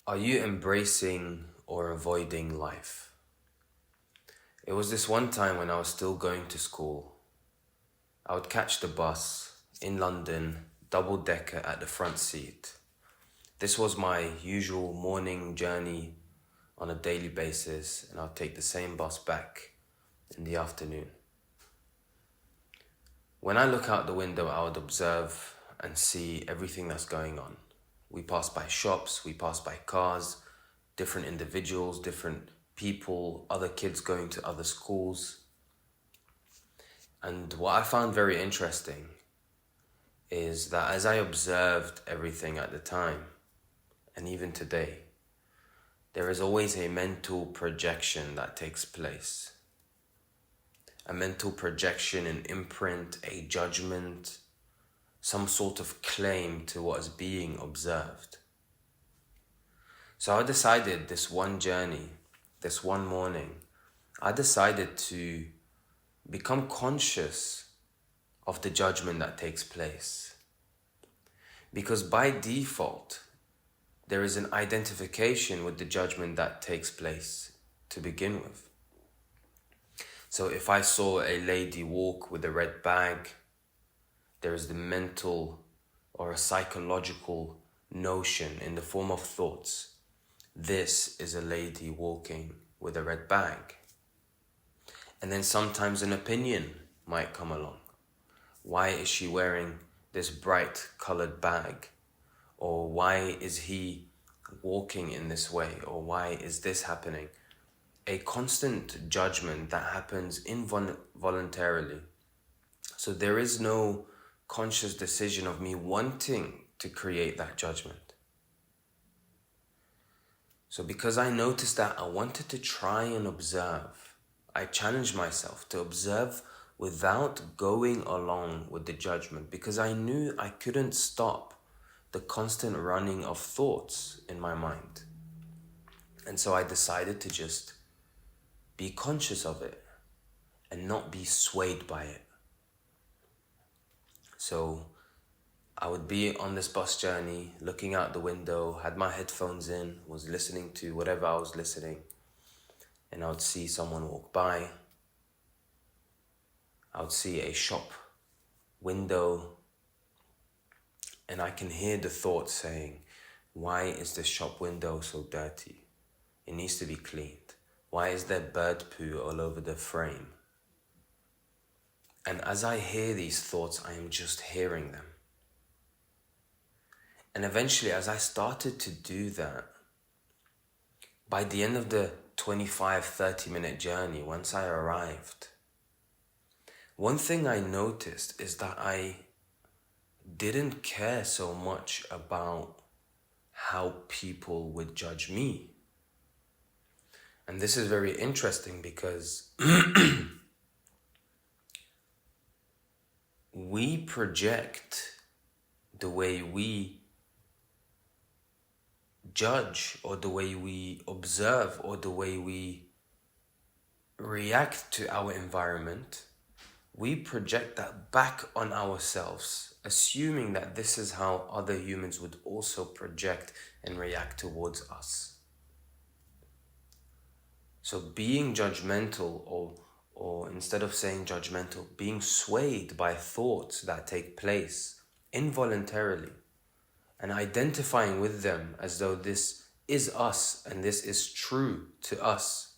Are you embracing or avoiding life? It was this one time when I was still going to school. I would catch the bus in London, double decker at the front seat. This was my usual morning journey on a daily basis, and I'd take the same bus back in the afternoon. When I look out the window, I would observe and see everything that's going on. We pass by shops, we pass by cars, different individuals, different people, other kids going to other schools. And what I found very interesting is that as I observed everything at the time, and even today, there is always a mental projection that takes place. A mental projection, an imprint, a judgment, some sort of claim to what is being observed. So I decided this one journey, this one morning, I decided to become conscious of the judgment that takes place. Because by default, there is an identification with the judgment that takes place to begin with. So if I saw a lady walk with a red bag, there is the mental or a psychological notion in the form of thoughts. This is a lady walking with a red bag. And then sometimes an opinion might come along. Why is she wearing this bright colored bag? Or why is he walking in this way? Or why is this happening? A constant judgment that happens involuntarily. So there is no conscious decision of me wanting to create that judgment. So because I noticed that, I wanted to try and observe. I challenged myself to observe without going along with the judgment, because I knew I couldn't stop the constant running of thoughts in my mind. And so I decided to just be conscious of it and not be swayed by it. So I would be on this bus journey, looking out the window, had my headphones in, was listening to whatever I was listening, and I would see someone walk by. I would see a shop window, and I can hear the thought saying, why is this shop window so dirty? It needs to be cleaned. Why is there bird poo all over the frame? And as I hear these thoughts, I am just hearing them. And eventually, as I started to do that, by the end of the 25-30 minute journey, once I arrived, one thing I noticed is that I didn't care so much about how people would judge me. And this is very interesting because we project the way we judge, or the way we observe, or the way we react to our environment. We project that back on ourselves, assuming that this is how other humans would also project and react towards us. So being judgmental, or instead of saying judgmental, being swayed by thoughts that take place involuntarily, and identifying with them as though this is us and this is true to us.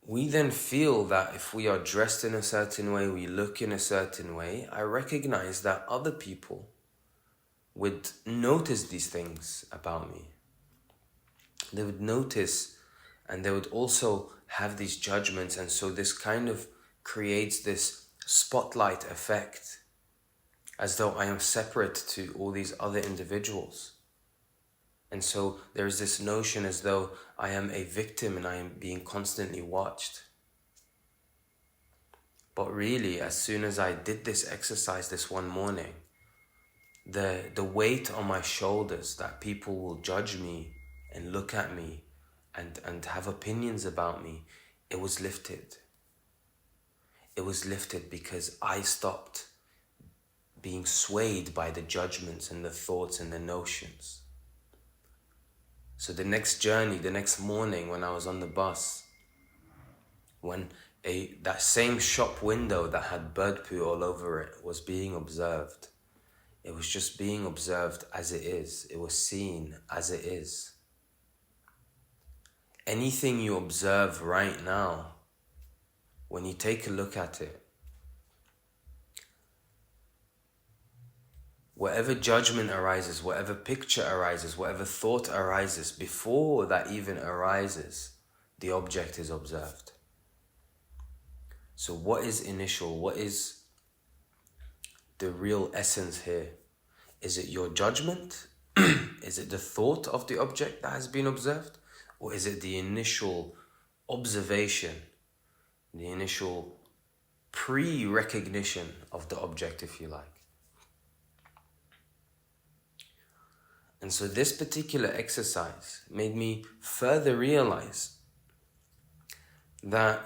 We then feel that if we are dressed in a certain way, we look in a certain way, I recognize that other people would notice these things about me. They would notice, and they would also have these judgments, and so this kind of creates this spotlight effect, as though I am separate to all these other individuals. And so there's this notion as though I am a victim and I am being constantly watched. But really, as soon as I did this exercise this one morning, the weight on my shoulders that people will judge me and look at me and have opinions about me, it was lifted. It was lifted because I stopped being swayed by the judgments and the thoughts and the notions. So the next journey, the next morning when I was on the bus, when that same shop window that had bird poo all over it was being observed, it was just being observed as it is. It was seen as it is. Anything you observe right now, when you take a look at it, whatever judgment arises, whatever picture arises, whatever thought arises, before that even arises, the object is observed. So what is initial? What is the real essence here? Is it your judgment? Is it the thought of the object that has been observed? Or is it the initial observation, the initial pre-recognition of the object, if you like? And so this particular exercise made me further realize that,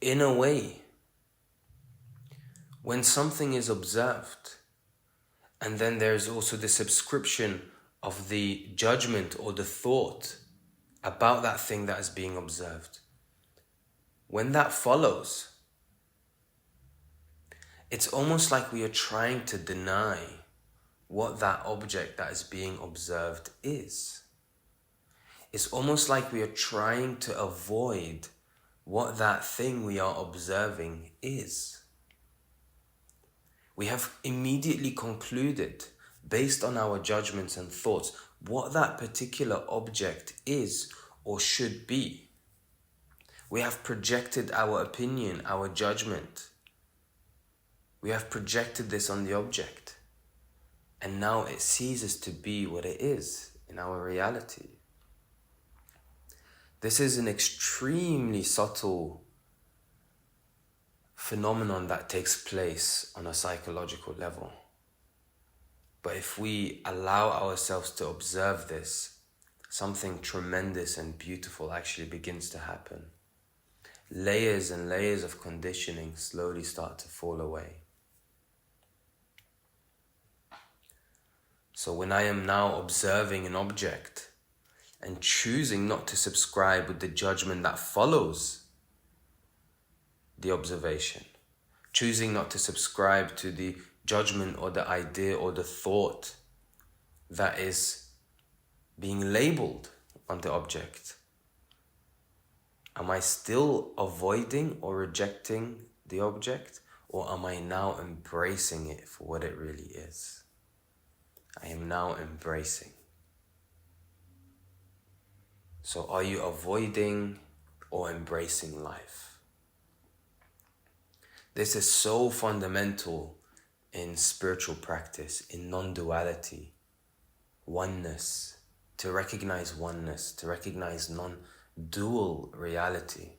in a way, when something is observed, and then there's also the subscription of the judgment or the thought about that thing that is being observed, when that follows, it's almost like we are trying to deny what that object that is being observed is. It's almost like we are trying to avoid what that thing we are observing is. We have immediately concluded, based on our judgments and thoughts, what that particular object is or should be. We have projected our opinion, our judgment. We have projected this on the object. And now it ceases to be what it is in our reality. This is an extremely subtle phenomenon that takes place on a psychological level. But if we allow ourselves to observe this, something tremendous and beautiful actually begins to happen. Layers and layers of conditioning slowly start to fall away. So when I am now observing an object and choosing not to subscribe with the judgment that follows the observation, choosing not to subscribe to the judgment or the idea or the thought that is being labeled on the object, am I still avoiding or rejecting the object, or am I now embracing it for what it really is? I am now embracing. So are you avoiding or embracing life? This is so fundamental in spiritual practice, in non-duality, oneness, to recognize oneness, to recognize non-dual reality.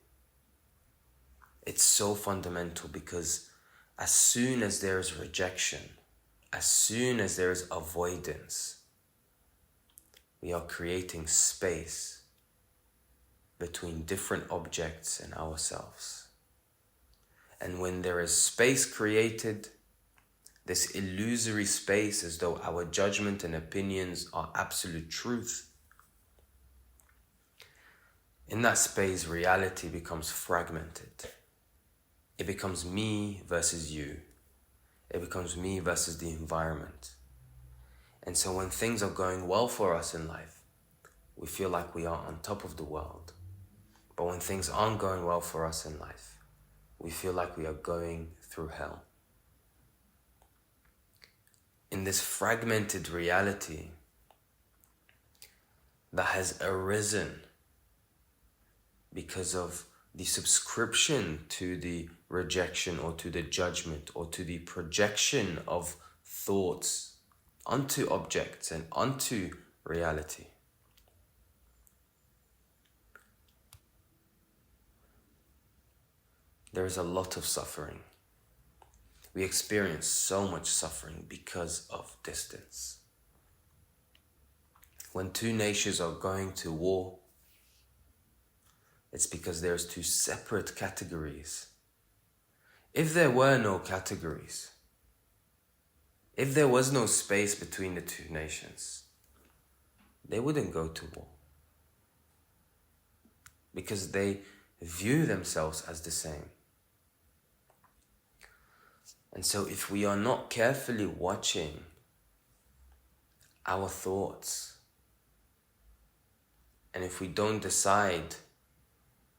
It's so fundamental because as soon as there is rejection, as soon as there is avoidance, we are creating space between different objects and ourselves. And when there is space created, this illusory space, as though our judgment and opinions are absolute truth, in that space, reality becomes fragmented. It becomes me versus you. It becomes me versus the environment. And so when things are going well for us in life, we feel like we are on top of the world. But when things aren't going well for us in life, we feel like we are going through hell. In this fragmented reality that has arisen because of the subscription to the rejection or to the judgment or to the projection of thoughts onto objects and onto reality. There is a lot of suffering. We experience so much suffering because of distance. When two nations are going to war, it's because there's two separate categories. If there were no categories, If there was no space between the two nations, they wouldn't go to war. Because they view themselves as the same. And so if we are not carefully watching our thoughts, and if we don't decide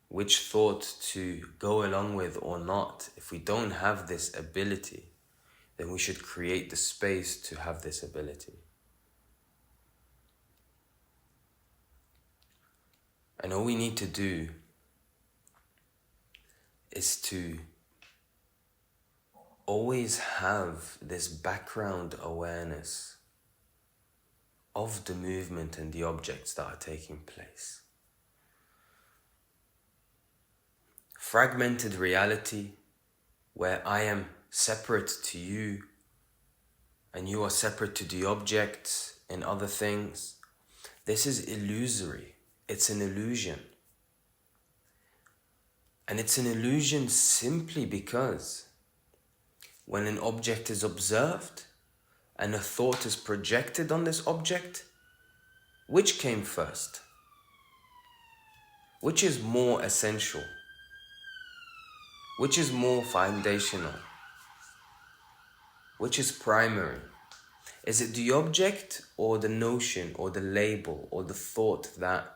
which thought to go along with or not, if we don't have this ability, then we should create the space to have this ability. And all we need to do is to always have this background awareness of the movement and the objects that are taking place. Fragmented reality, where I am separate to you and you are separate to the objects and other things, this is illusory. It's an illusion. And it's an illusion simply because when an object is observed and a thought is projected on this object, which came first? Which is more essential? Which is more foundational? Which is primary? Is it the object or the notion or the label or the thought that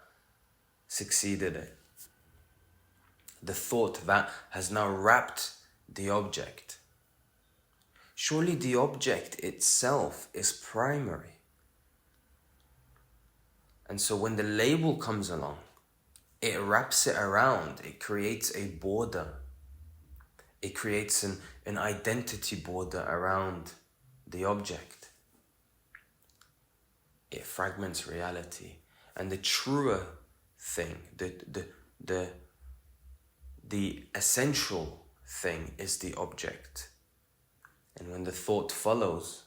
succeeded it? The thought that has now wrapped the object. Surely the object itself is primary. And so when the label comes along, it wraps it around, it creates a border. It creates an identity border around the object. It fragments reality. And the truer thing, the essential thing is the object. And when the thought follows,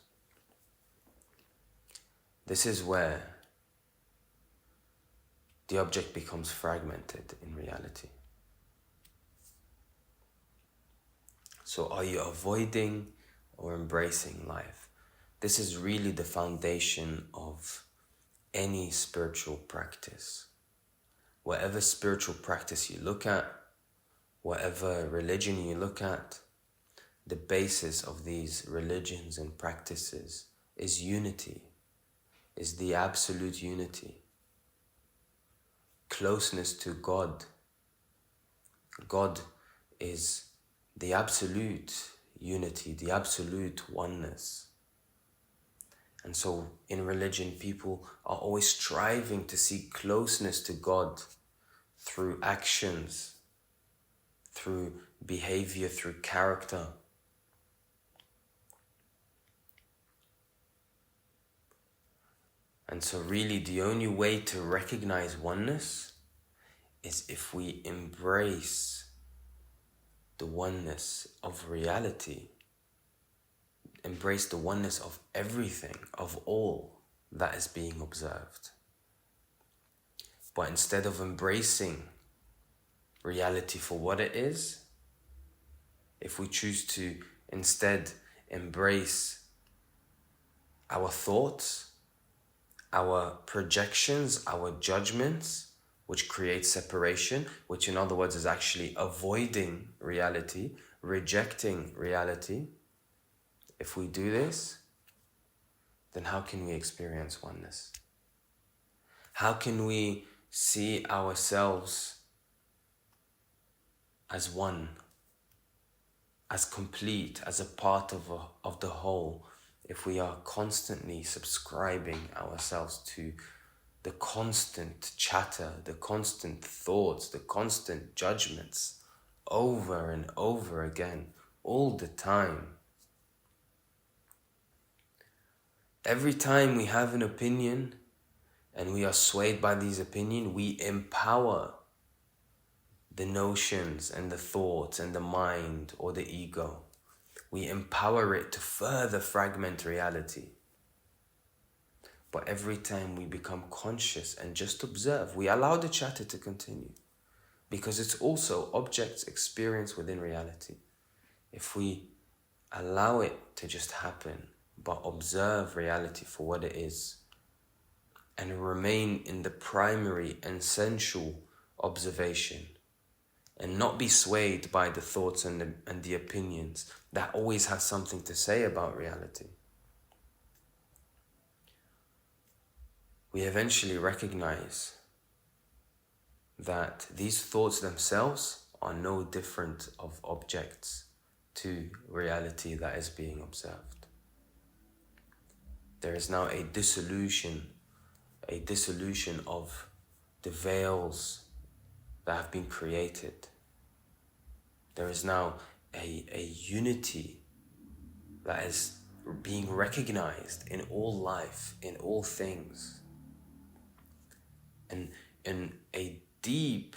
this is where the object becomes fragmented in reality. So are you avoiding or embracing life? This is really the foundation of any spiritual practice. Whatever spiritual practice you look at, whatever religion you look at, the basis of these religions and practices is unity, is the absolute unity. Closeness to God. God is the absolute unity, the absolute oneness. And so in religion, people are always striving to seek closeness to God through actions, through behavior, through character. And so really the only way to recognize oneness is if we embrace the oneness of reality, embrace the oneness of everything, of all that is being observed. But instead of embracing reality for what it is, if we choose to instead embrace our thoughts, our projections, our judgments, which creates separation, which in other words is actually avoiding reality, rejecting reality. If we do this, then how can we experience oneness? How can we see ourselves as one, as complete, as a part of the whole, if we are constantly subscribing ourselves to the constant chatter, the constant thoughts, the constant judgments, over and over again, all the time? Every time we have an opinion and we are swayed by these opinions, we empower the notions and the thoughts and the mind or the ego. We empower it to further fragment reality. But every time we become conscious and just observe, we allow the chatter to continue, because it's also objects experience within reality. If we allow it to just happen but observe reality for what it is and remain in the primary and essential observation and not be swayed by the thoughts and the opinions that always have something to say about reality. We eventually recognize that these thoughts themselves are no different of objects to reality that is being observed. There is now a dissolution of the veils that have been created. There is now a unity that is being recognized in all life, in all things, and in a deep,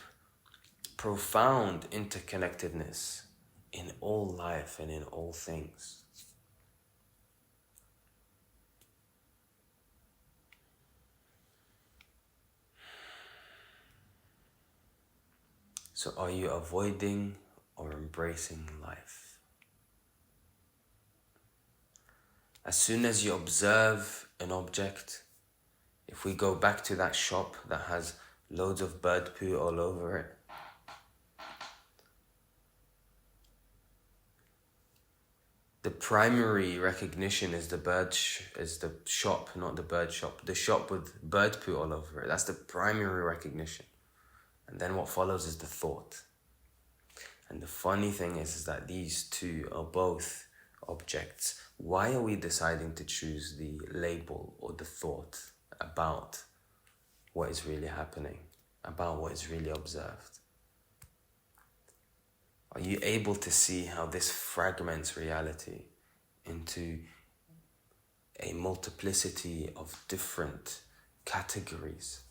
profound interconnectedness in all life and in all things. So are you avoiding or embracing life? As soon as you observe an object, if we go back to that shop that has loads of bird poo all over it, the primary recognition is is the shop, not the bird shop. The shop with bird poo all over it. That's the primary recognition. And then what follows is the thought. And the funny thing is that these two are both objects. Why are we deciding to choose the label or the thought about what is really happening, about what is really observed? Are you able to see how this fragments reality into a multiplicity of different categories?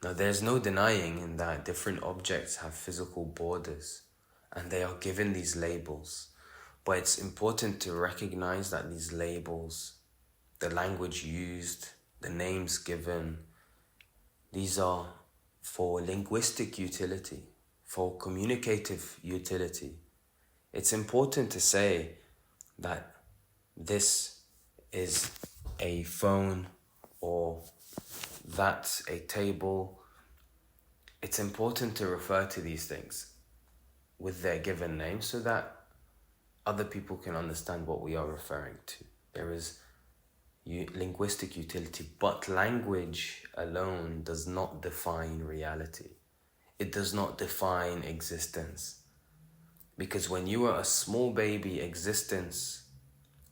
Now, there's no denying in that different objects have physical borders and they are given these labels. But it's important to recognize that these labels, the language used, the names given, these are for linguistic utility, for communicative utility. It's important to say that this is a phone or that's a table. It's important to refer to these things with their given names so that other people can understand what we are referring to. There is linguistic utility, but language alone does not define reality. It does not define existence. Because when you were a small baby, existence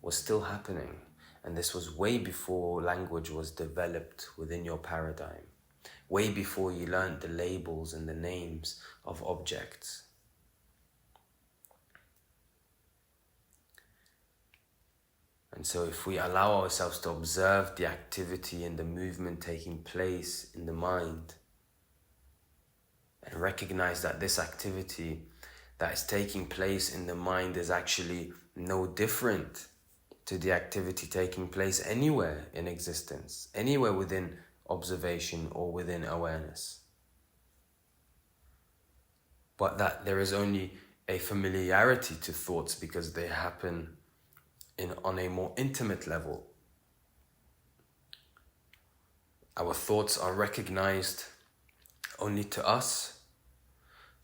was still happening. And this was way before language was developed within your paradigm. Way before you learned the labels and the names of objects. And so if we allow ourselves to observe the activity and the movement taking place in the mind, and recognize that this activity that is taking place in the mind is actually no different to the activity taking place anywhere in existence, anywhere within observation or within awareness. But that there is only a familiarity to thoughts because they happen on a more intimate level. Our thoughts are recognized only to us.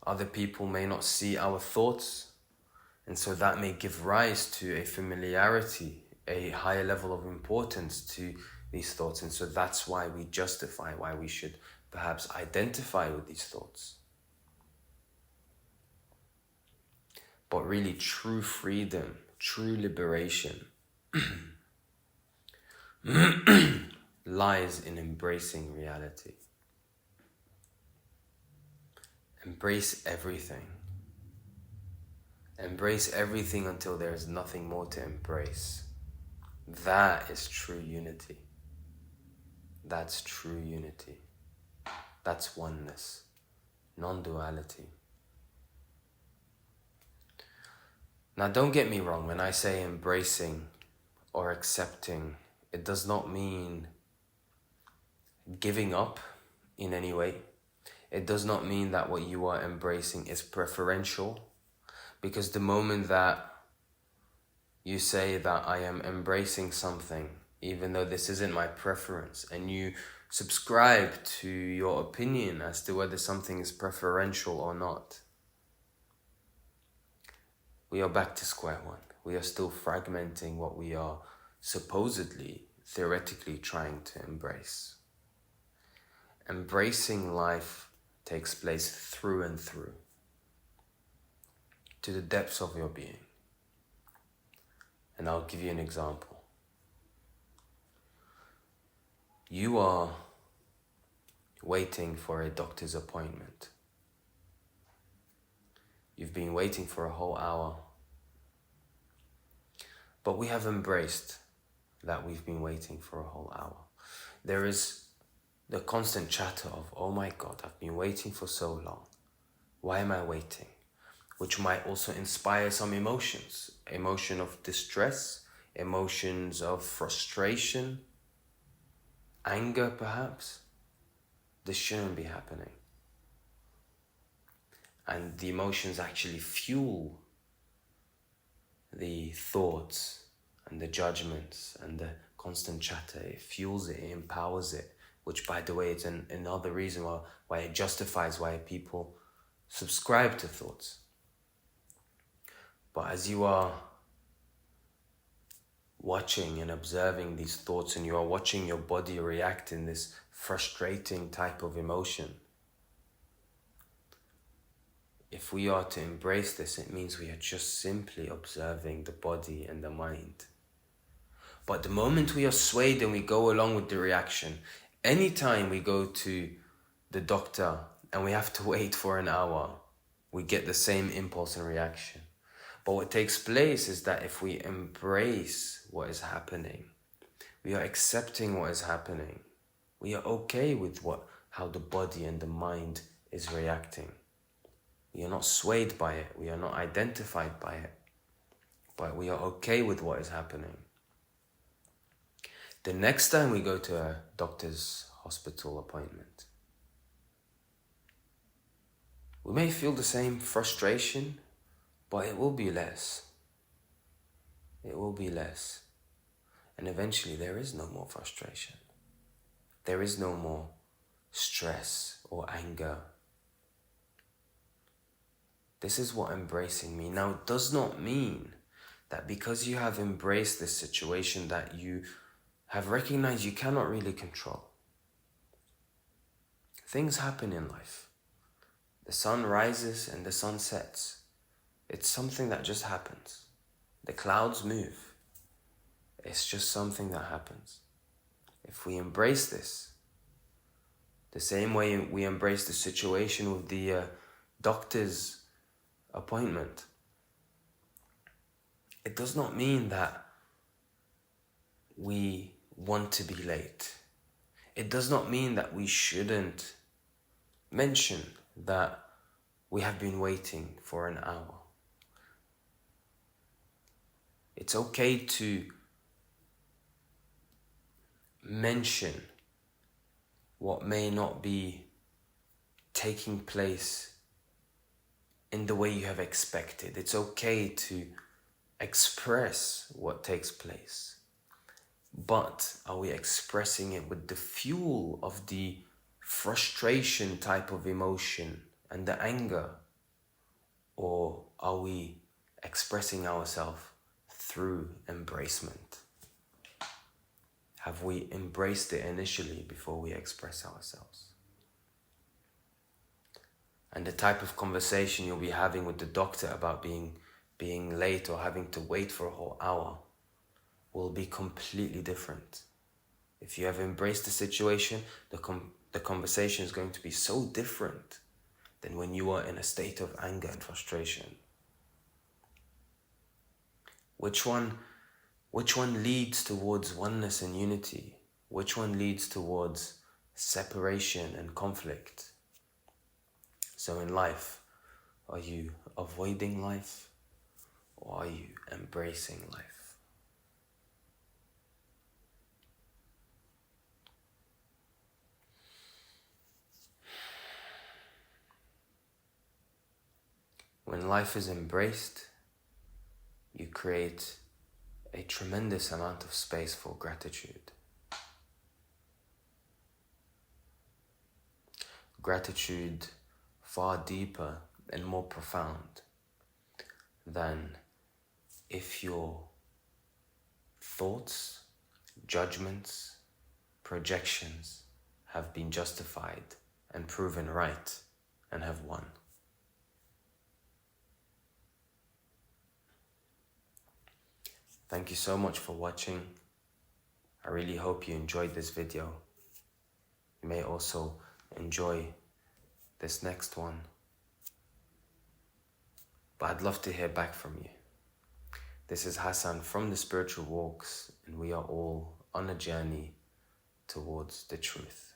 Other people may not see our thoughts, and so that may give rise to a familiarity, a higher level of importance to these thoughts. And so that's why we justify why we should perhaps identify with these thoughts. But really true freedom, true liberation lies in embracing reality. Embrace everything. Embrace everything until there is nothing more to embrace. That is true unity. That's true unity. That's oneness. Non-duality. Now don't get me wrong, when I say embracing or accepting, it does not mean giving up in any way. It does not mean that what you are embracing is preferential, because the moment that you say that I am embracing something, even though this isn't my preference, and you subscribe to your opinion as to whether something is preferential or not, we are back to square one. We are still fragmenting what we are supposedly, theoretically trying to embrace. Embracing life takes place through and through, to the depths of your being. And I'll give you an example. You are waiting for a doctor's appointment. You've been waiting for a whole hour. But we have embraced that we've been waiting for a whole hour. There is the constant chatter of, oh my God, I've been waiting for so long. Why am I waiting? Which might also inspire some emotions. Emotion of distress, emotions of frustration, anger perhaps. This shouldn't be happening. And the emotions actually fuel the thoughts and the judgments and the constant chatter. It fuels it, it empowers it, which, by the way, is another reason why it justifies why people subscribe to thoughts. But as you are watching and observing these thoughts, and you are watching your body react in this frustrating type of emotion, if we are to embrace this, it means we are just simply observing the body and the mind. But the moment we are swayed and we go along with the reaction, anytime we go to the doctor and we have to wait for an hour, we get the same impulse and reaction. But what takes place is that if we embrace what is happening, we are accepting what is happening, we are okay with how the body and the mind is reacting. We are not swayed by it, we are not identified by it, but we are okay with what is happening. The next time we go to a doctor's hospital appointment, we may feel the same frustration, but it will be less. It will be less. And eventually there is no more frustration. There is no more stress or anger. This is what embracing means. Now, it does not mean that because you have embraced this situation that you have recognized you cannot really control. Things happen in life. The sun rises and the sun sets. It's something that just happens. The clouds move. It's just something that happens. If we embrace this, the same way we embrace the situation with the doctor's appointment, it does not mean that we want to be late. It does not mean that we shouldn't mention that we have been waiting for an hour. It's okay to mention what may not be taking place in the way you have expected. It's okay to express what takes place. But are we expressing it with the fuel of the frustration type of emotion and the anger? Or are we expressing ourselves through embracement? Have we embraced it initially before we express ourselves? And the type of conversation you'll be having with the doctor about being late or having to wait for a whole hour will be completely different. If you have embraced the situation, the conversation is going to be so different than when you are in a state of anger and frustration. Which one leads towards oneness and unity? Which one leads towards separation and conflict? So in life, are you avoiding life or are you embracing life? When life is embraced, you create a tremendous amount of space for gratitude. Gratitude far deeper and more profound than if your thoughts, judgments, projections have been justified and proven right and have won. Thank you so much for watching. I really hope you enjoyed this video. You may also enjoy this next one. But I'd love to hear back from you. This is Hassan from The Spiritual Walks, and we are all on a journey towards the truth.